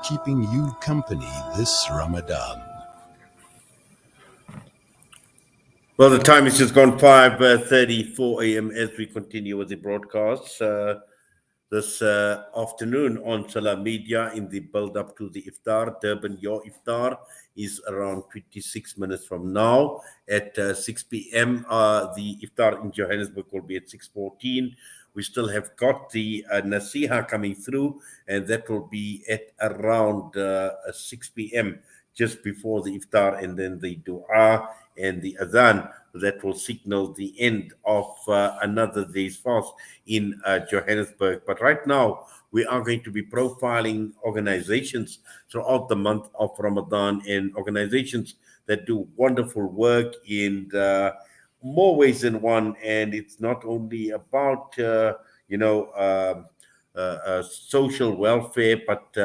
keeping you company this Ramadan. Well, the time is just gone 5:34 a.m. as we continue with the broadcasts this afternoon on Salah Media in the build-up to the Iftar. Durban, your Iftar is around 26 minutes from now at 6 p.m. The Iftar in Johannesburg will be at 6:14. We still have got the Nasiha coming through, and that will be at around 6 p.m. just before the Iftar, and then the Dua and the Adhan that will signal the end of another day's fast in Johannesburg. But right now, we are going to be profiling organizations throughout the month of Ramadan, and organizations that do wonderful work in more ways than one. And it's not only about, social welfare, but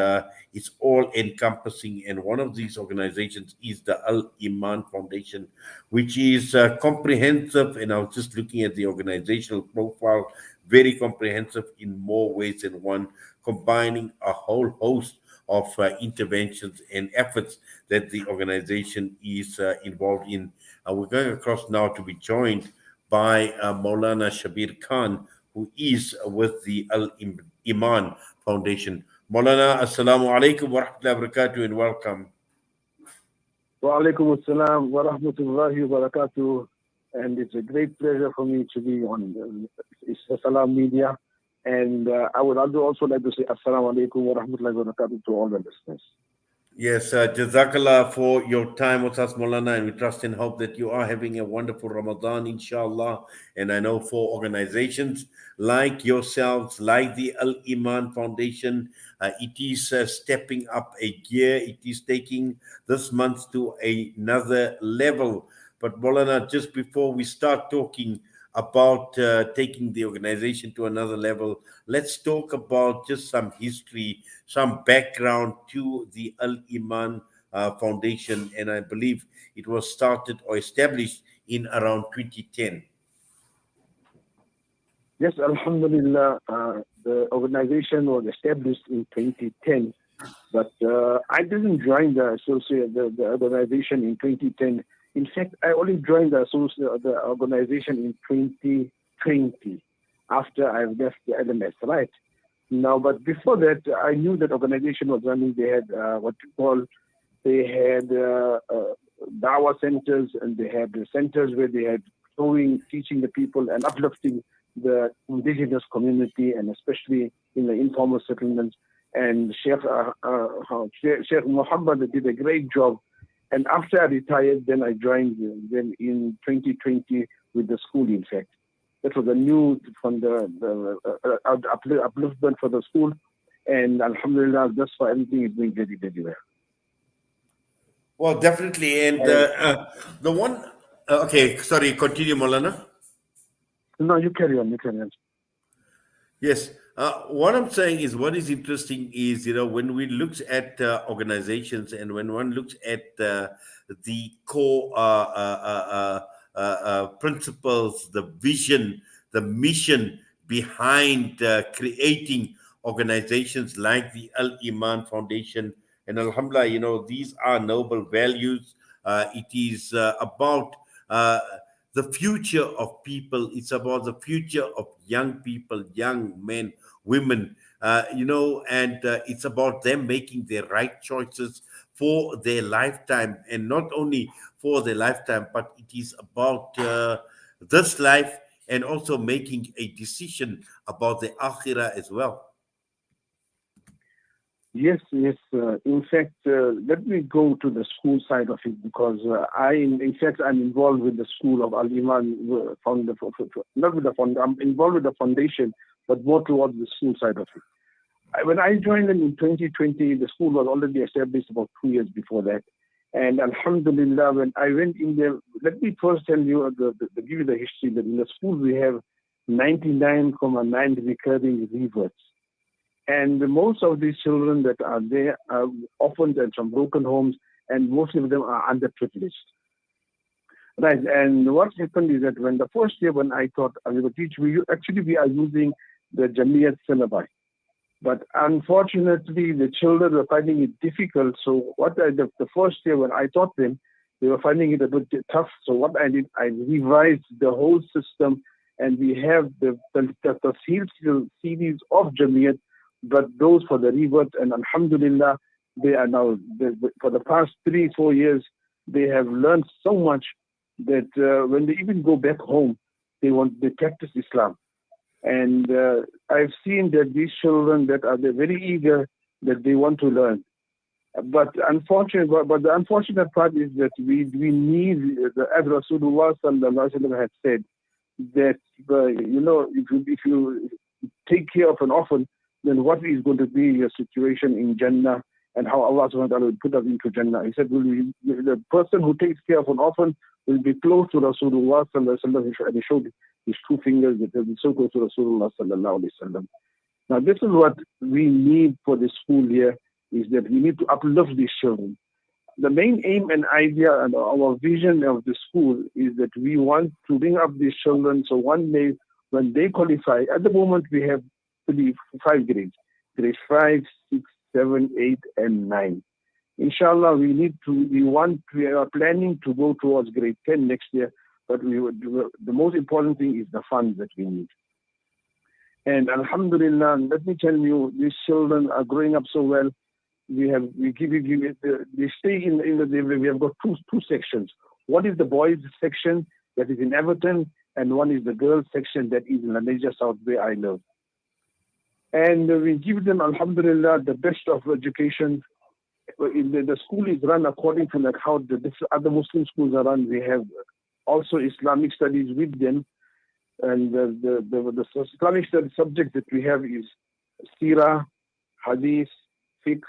it's all encompassing. And one of these organizations is the Iman Foundation, which is comprehensive. And I was just looking at the organizational profile, very comprehensive in more ways than one, combining a whole host of interventions and efforts that the organization is involved in. We're going across now to be joined by Maulana Shabeer Khan, who is with the Iman Foundation. Maulana, Assalamu alaikum wa rahmatullahi wa barakatuh, and welcome. Wa alaikum assalam wa rahmatullahi wa barakatuh. And it's a great pleasure for me to be on Salam Media. And I would also like to say Assalamu alaikum wa rahmatullahi wa barakatuh to all the listeners. Yes, Jazakallah for your time with us, Maulana, and we trust and hope that you are having a wonderful Ramadan, inshallah. And I know for organizations like yourselves, like the Iman Foundation, it is stepping up a gear. It is taking this month to another level. But Maulana, just before we start talking about taking the organization to another level, let's talk about just some history, some background to the Iman Foundation. And I believe it was started or established in around 2010. Yes, Alhamdulillah, the organization was established in 2010, but I didn't join the organization in 2010. In fact, I only joined the organization in 2020 after I left the LMS, right? Now, but before that, I knew that organization was running. They had dawah centers, and they had centers where they had teaching the people and uplifting the indigenous community, and especially in the informal settlements. And Sheikh Muhammad did a great job. And after I retired, then I joined them in 2020 with the school, in fact. That was a new from the upliftment for the school. And Alhamdulillah, thus far, everything is doing very, very well. Well, definitely. And the one... okay, sorry, continue, Maulana. No, you carry on. Yes. What I'm saying is, what is interesting is, when we look at organizations, and when one looks at the core principles, the vision, the mission behind creating organizations like the Iman Foundation, and Alhamdulillah, these are noble values. It is about the future of people. It's about the future of young people, young men, women, and it's about them making the right choices for their lifetime, and not only for their lifetime, but it is about this life, and also making a decision about the akhirah as well. Yes. In fact, let me go to the school side of it, because I'm involved with the school of Al-Iman, I'm involved with the foundation, but more towards the school side of it. When I joined them in 2020, the school was already established about 2 years before that. And Alhamdulillah, when I went in there, let me first tell you, give you the history, that in the school we have 99.9 recurring reverts. And most of these children that are there are often from broken homes, and most of them are underprivileged. Right, and what happened is that when the first year, when I thought I will teach, we are using the Jamiyat syllabi. But unfortunately, the children were finding it difficult. So the first year when I taught them, they were finding it a bit tough. So what I did, I revised the whole system, and we have the CDs of Jamiyat, but those for the rebirth. And alhamdulillah, they are now, for the past 3-4 years, they have learned so much that when they even go back home, they practice Islam. And I've seen that these children they're very eager, that they want to learn. But the unfortunate part is that we need, as Rasulullah sallallahu alaihi wasallam had said, that if you take care of an orphan, then what is going to be your situation in Jannah, and how Allah subhanahu wa ta'ala will put us into Jannah. He said, the person who takes care of an orphan will be close to Rasulullah sallallahu alaihi wasallam, and he showed his 2 fingers that will be so close to Rasulullah sallallahu alaihi wasallam. Now this is what we need for the school year, is that we need to uplift these children. The main aim and idea and our vision of the school is that we want to bring up these children so one day when they qualify, at the moment we have 5 grades, grade 5, 6, 7, 8, and 9. Inshallah, we are planning to go towards grade 10 next year, but the most important thing is the funds that we need. And alhamdulillah, let me tell you, these children are growing up so well. We stay we have got two sections. One is the boys section that is in Everton, and one is the girls section that is in Malaysia South, where I live. And we give them, alhamdulillah, the best of education. The school is run according to how the other Muslim schools are run. We have also Islamic studies with them. And the Islamic studies subject that we have is Sirah, Hadith, Fiqh,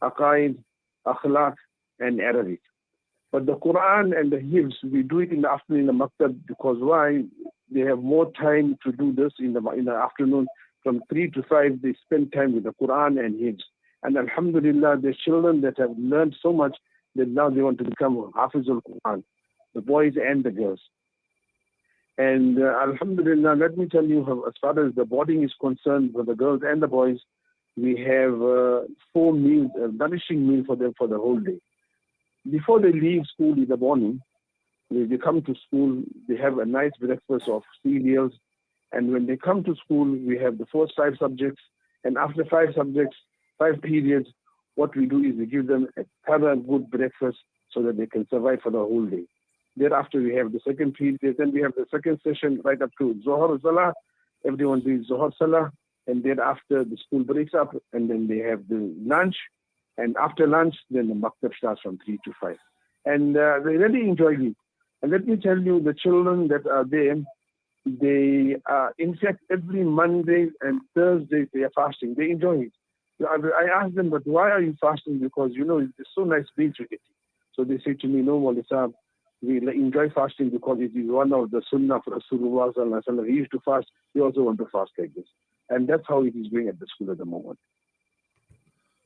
Aqaid, Akhlaq, and Arabic. But the Quran and the Hifz, we do it in the afternoon in the Maktab, because why? They have more time to do this in the afternoon. From 3 to 5, they spend time with the Quran and Hifz. And alhamdulillah, the children that have learned so much that now they want to become Hafiz al-Quran, the boys and the girls. And alhamdulillah, let me tell you, as far as the boarding is concerned, for the girls and the boys, we have 4 meals, a nourishing meal for them for the whole day. Before they leave school in the morning, when they come to school, they have a nice breakfast of cereals. And when they come to school, we have the first 5 subjects. And after 5 subjects, 5 periods, what we do is we give them a thorough good breakfast so that they can survive for the whole day. Thereafter, we have the second period. Then we have the second session right up to Zohar Salah. Everyone does Zohar Salah. And thereafter, the school breaks up. And then they have the lunch. And after lunch, then the Maktab starts from 3 to 5. And they really enjoy it. And let me tell you, the children that are there, they in fact, every Monday and Thursday, they are fasting. They enjoy it. I ask them, but why are you fasting? Because, it's so nice being to it. So they say to me, no, Mawli Sahab, we enjoy fasting because it is one of the sunnah for Rasulullah sallallahu alaihi wasallam. He used to fast. We also want to fast like this. And that's how it is going at the school at the moment.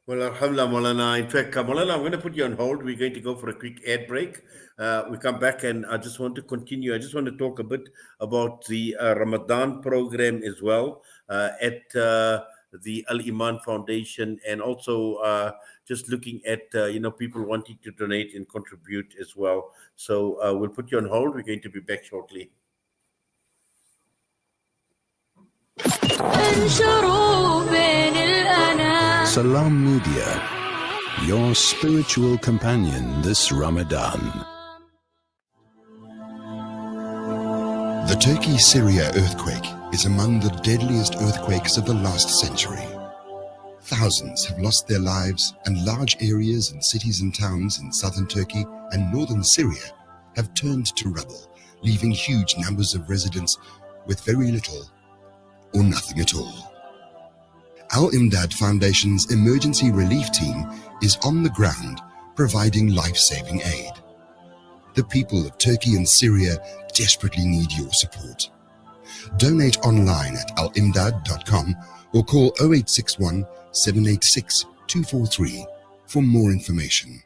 Well, alhamdulillah, Maulana. In fact, Maulana, I'm going to put you on hold. We're going to go for a quick ad break. We come back and I just want to continue. I just want to talk a bit about the Ramadan program as well at the Iman Foundation, and also just looking at, people wanting to donate and contribute as well. So we'll put you on hold. We're going to be back shortly. Salam Media, your spiritual companion this Ramadan. The Turkey-Syria earthquake is among the deadliest earthquakes of the last century. Thousands have lost their lives, and large areas in cities and towns in southern Turkey and northern Syria have turned to rubble, leaving huge numbers of residents with very little or nothing at all. Al-Imdad Foundation's emergency relief team is on the ground providing life-saving aid. The people of Turkey and Syria desperately need your support. Donate online at alimdad.com or call 0861 786 243 for more information.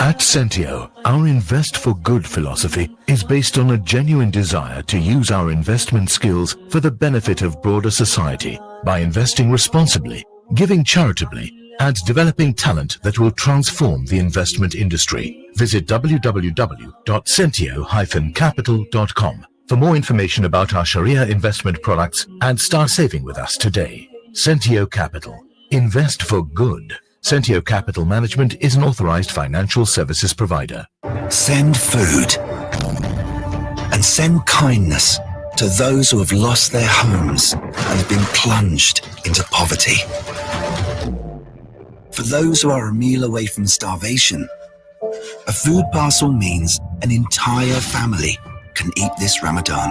At Sentio, our Invest for Good philosophy is based on a genuine desire to use our investment skills for the benefit of broader society by investing responsibly, giving charitably, and developing talent that will transform the investment industry. Visit www.sentio-capital.com for more information about our Sharia investment products and start saving with us today. Sentio Capital. Invest for good. Sentio Capital Management is an authorized financial services provider. Send food and send kindness to those who have lost their homes and have been plunged into poverty. For those who are a meal away from starvation, a food parcel means an entire family can eat this Ramadan.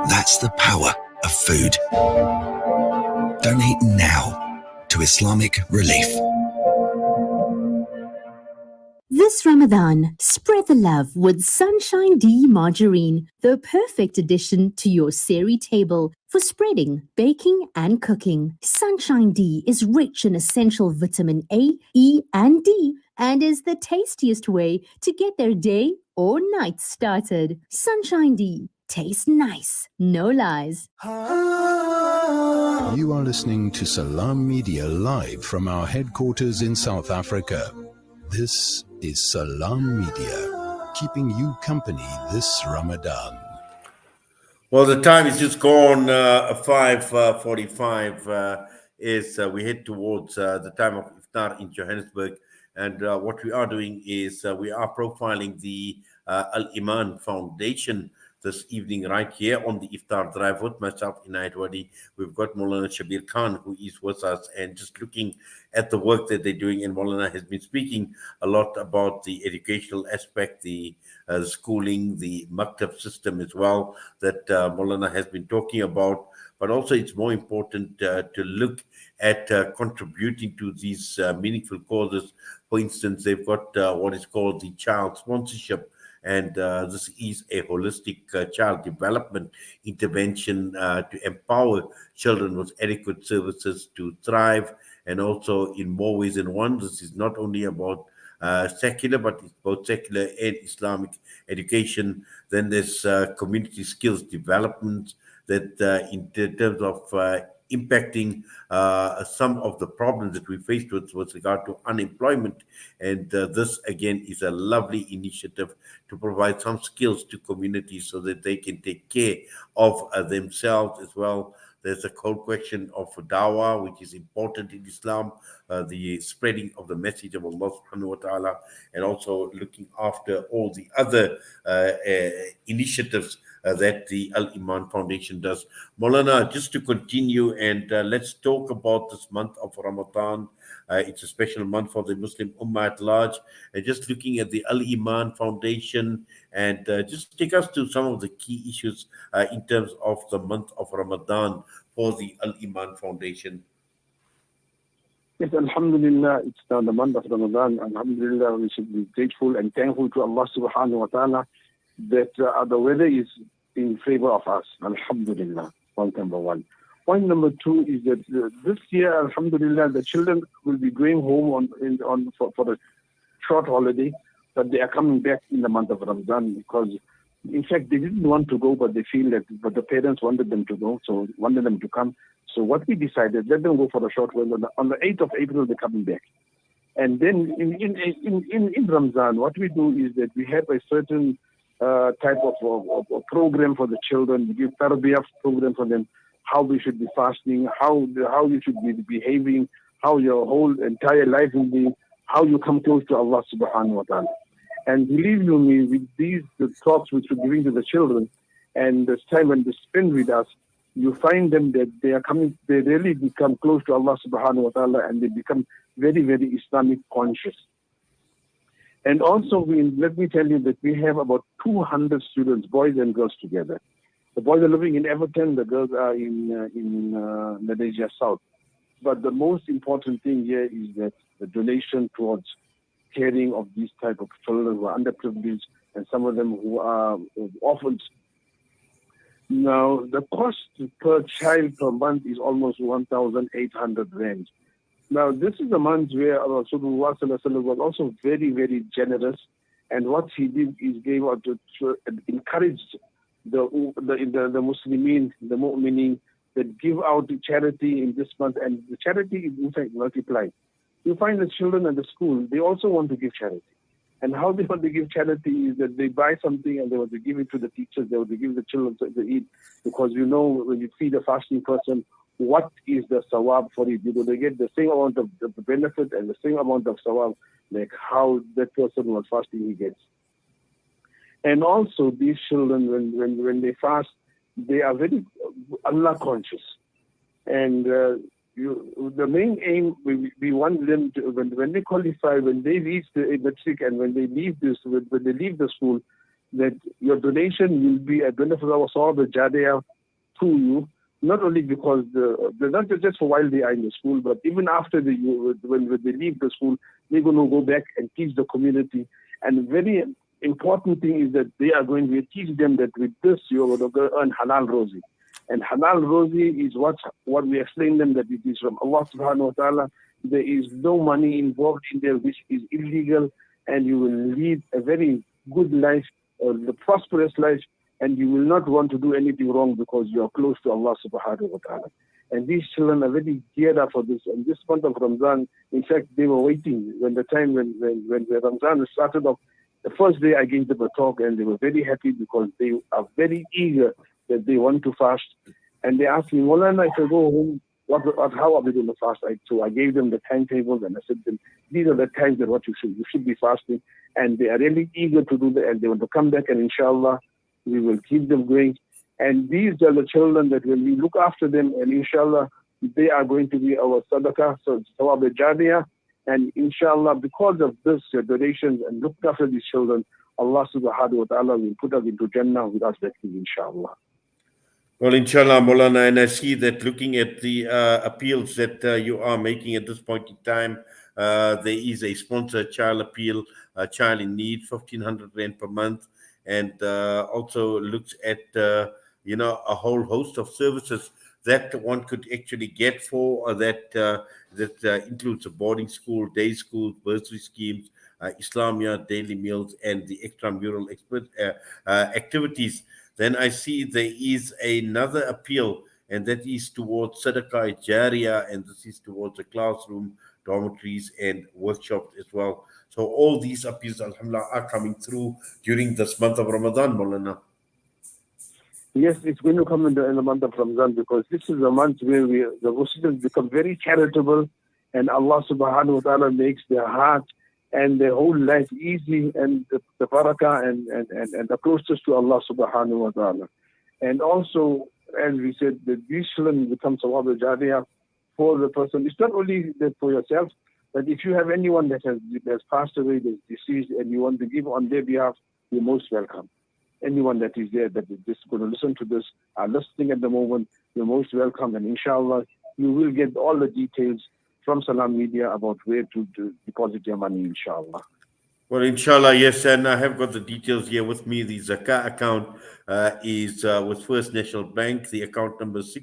That's the power of food. Donate now to Islamic Relief. This Ramadan, spread the love with Sunshine D margarine, the perfect addition to your seri table for spreading, baking, and cooking. Sunshine D is rich in essential vitamin A, E, and D, and is the tastiest way to get their day or night started. Sunshine D. Tastes nice, no lies. You are listening to Salam Media live from our headquarters in South Africa. This is Salam Media, keeping you company this Ramadan. Well, the time is just gone, 5:45. We head towards the time of Iftar in Johannesburg. And what we are doing is we are profiling the Iman Foundation this evening right here on the Iftar Drive with myself, Inayet Wadee. We've got Maulana Shabeer Khan, who is with us, and just looking at the work that they're doing. And Maulana has been speaking a lot about the educational aspect, the schooling, the maktab system as well, that Maulana has been talking about. But also it's more important to look at contributing to these meaningful causes. For instance, they've got what is called the child sponsorship. And this is a holistic child development intervention to empower children with adequate services to thrive, and also in more ways than one. This is not only about secular, but it's both secular and Islamic education. Then there's community skills development that in terms of impacting some of the problems that we faced with regard to unemployment. And this, again, is a lovely initiative to provide some skills to communities so that they can take care of themselves as well. There's a whole question of dawah, which is important in Islam, the spreading of the message of Allah subhanahu wa ta'ala, and also looking after all the other initiatives that the Iman Foundation does. Maulana, just to continue, and let's talk about this month of Ramadan. It's a special month for the Muslim Ummah at large. Just looking at the Iman Foundation, and just take us to some of the key issues in terms of the month of Ramadan for the Iman Foundation. Yes, Alhamdulillah, it's now the month of Ramadan. Alhamdulillah, we should be grateful and thankful to Allah subhanahu wa ta'ala that the weather is in favor of us. Alhamdulillah, point number one. Point number two is that this year, Alhamdulillah, the children will be going home for a short holiday, but they are coming back in the month of Ramadan because, in fact, they didn't want to go, but they feel that, but the parents wanted them to go, so wanted them to come. So what we decided, let them go for a short while. On the 8th of April, they're coming back. And then in Ramadan, what we do is that we have a certain type of program for the children. We give tarbiyah program for them, how we should be fasting, how you should be behaving, how your whole entire life will be, how you come close to Allah subhanahu wa ta'ala. And believe you me, with these the talks which we're giving to the children and this time when they spend with us, you find them that they really become close to Allah subhanahu wa ta'ala, and they become very, very Islamic conscious. And also, let me tell you that we have about 200 students, boys and girls together. The boys are living in Everton, the girls are in Malaysia South. But the most important thing here is that the donation towards caring of these type of children who are underprivileged, and some of them who are orphans. Now, the cost per child per month is almost 1,800 rand. Now, this is a month where Rasulullah was also very, very generous. And what he did is gave out to encourage the Muslimin, the mu'minin, that give out charity in this month. And the charity is in fact multiplied. You find the children at the school, they also want to give charity. And how they want to give charity is that they buy something and they want to give it to the teachers, they want to give the children to eat. Because you know, when you feed a fasting person, what is the sawab for it? You're going to get the same amount of the benefit and the same amount of sawab, like how that person was fasting he gets. And also these children, when they fast, they are very Allah conscious. And the main aim, we want them to, when they qualify, when they reach the matric and when they leave the school, that your donation will be a benefit of all the Jadiyah to you, not only because not just for while they are in the school, but even after when they leave the school, they're going to go back and teach the community. And very important thing is that they are going to teach them that with this you're going to earn halal rozi. And halal rozi is what we explain them, that it is from Allah subhanahu wa ta'ala. There is no money involved in there which is illegal, and you will lead a very good life, a prosperous life, and you will not want to do anything wrong because you are close to Allah subhanahu wa ta'ala. And these children are very geared up for this. And this month of Ramadan, in fact, they were waiting when Ramadan started off. The first day I gave them a talk and they were very happy because they are very eager that they want to fast. And they asked me, Maulana, if I go home, how are we going to fast? So I gave them the timetables and I said to them, these are the times that you should be fasting. And they are really eager to do that, and they want to come back, and inshallah, we will keep them going. And these are the children that when we look after them, and inshallah, they are going to be our sadaqah, so sawab al-jariyah. And inshallah, because of this donations and look after these children, Allah subhanahu wa ta'ala will put us into Jannah without letting, inshallah. Well, inshallah, Maulana, and I see that looking at the appeals that you are making at this point in time, there is a sponsored child appeal, a child in need, 1,500 rand per month, and also looks at a whole host of services that one could actually get for that includes a boarding school, day school, bursary schemes, Islamiyaat, daily meals, and the extramural activities. Then I see there is another appeal, and that is towards Sadaqah Jariyah, and this is towards the classroom, dormitories, and workshops as well. So all these appeals, alhamdulillah, are coming through during this month of Ramadan, Maulana. Yes, it's going to come in the month of Ramadan, because this is a month where the Muslims become very charitable, and Allah subhanahu wa ta'ala makes their heart and their whole life easy, and the barakah and the closest to Allah subhanahu wa ta'ala. And also, as we said, that these children become sawab al-jariyah for the person. It's not only that for yourself, but if you have anyone that has passed away, that's deceased, and you want to give on their behalf, you're most welcome. Anyone that is there that is just going to listen to this, are listening at the moment, you're most welcome. And inshallah, you will get all the details from Salam Media about where to deposit your money, inshallah. Well, inshallah, yes, and I have got the details here with me. The Zakah account is with First National Bank. The account number is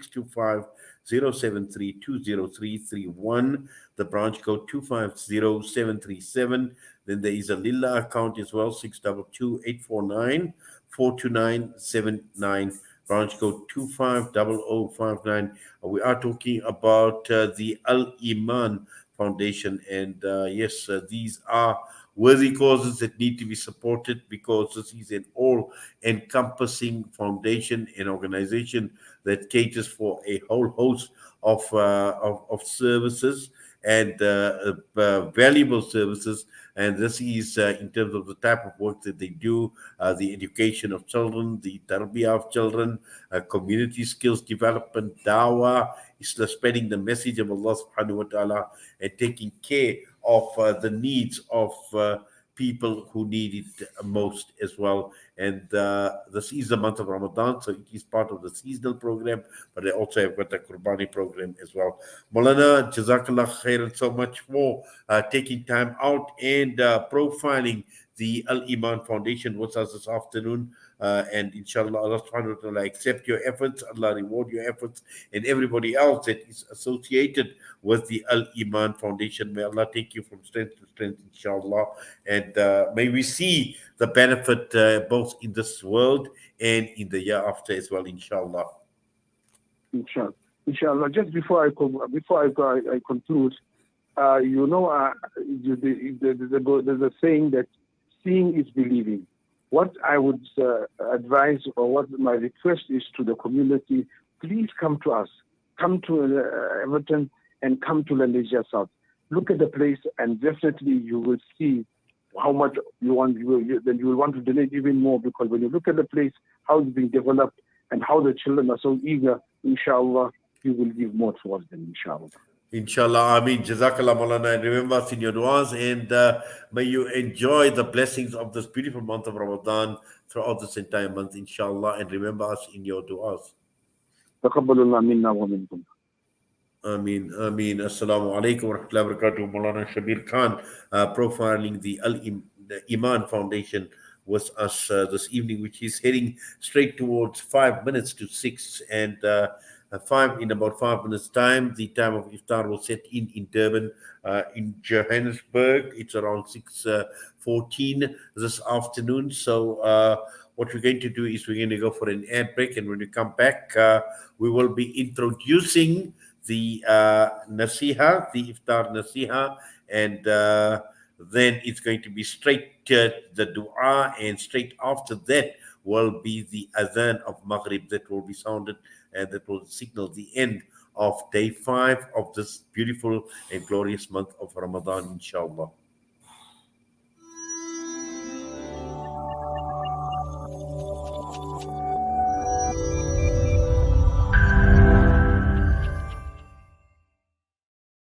625-073-20331. The branch code 250737. Then there is a Lilla account as well, 622-849-42979. Branch code 250059. We are talking about the Iman Foundation, and yes, these are worthy causes that need to be supported, because this is an all-encompassing foundation and organization that caters for a whole host of services and valuable services. And this is in terms of the type of work that they do, the education of children, the tarbiyah of children, community skills development, dawah, spreading the message of Allah subhanahu wa ta'ala, and taking care of the needs of people who need it most as well. And this is the month of Ramadan, so it is part of the seasonal program, but I also have got the Qurbani program as well. Maulana, Jazakallah khairan so much for taking time out and profiling the Iman Foundation with us this afternoon. And inshallah, Allah subhanahu wa ta'ala accept your efforts, Allah reward your efforts, and everybody else that is associated with the Iman Foundation. May Allah take you from strength to strength, inshallah. And may we see the benefit both in this world and in the year after as well, inshallah. Inshallah. Inshallah. Just before I conclude, there's a saying that seeing is believing. What I would advise, or what my request is to the community, please come to us. Come to Everton and come to Malaysia South. Look at the place, and definitely you will see how much you want. Then you will want to donate even more, because when you look at the place, how it's being developed and how the children are so eager, inshallah, you will give more towards them, inshallah. Inshallah, Ameen. Jazakallah Maulana, and remember us in your du'as, and may you enjoy the blessings of this beautiful month of Ramadan throughout this entire month, inshallah, and remember us in your du'as. Taqabbalullah minna wa minkum. Ameen, Ameen. Assalamu alaikum wa rahmatullahi wa barakatuh. Maulana Shabeer Khan, profiling the Iman Foundation with us this evening, which is heading straight towards 5 minutes to 6, and in about 5 minutes time, the time of iftar will set in Durban. In Johannesburg, it's around 6:14 this afternoon. So what we're going to do is we're going to go for an ad break, and when we come back, we will be introducing the nasiha, the iftar nasiha, and then it's going to be straight to the dua, and straight after that will be the adhan of Maghrib that will be sounded, and that will signal the end of day 5 of this beautiful and glorious month of Ramadan, inshallah.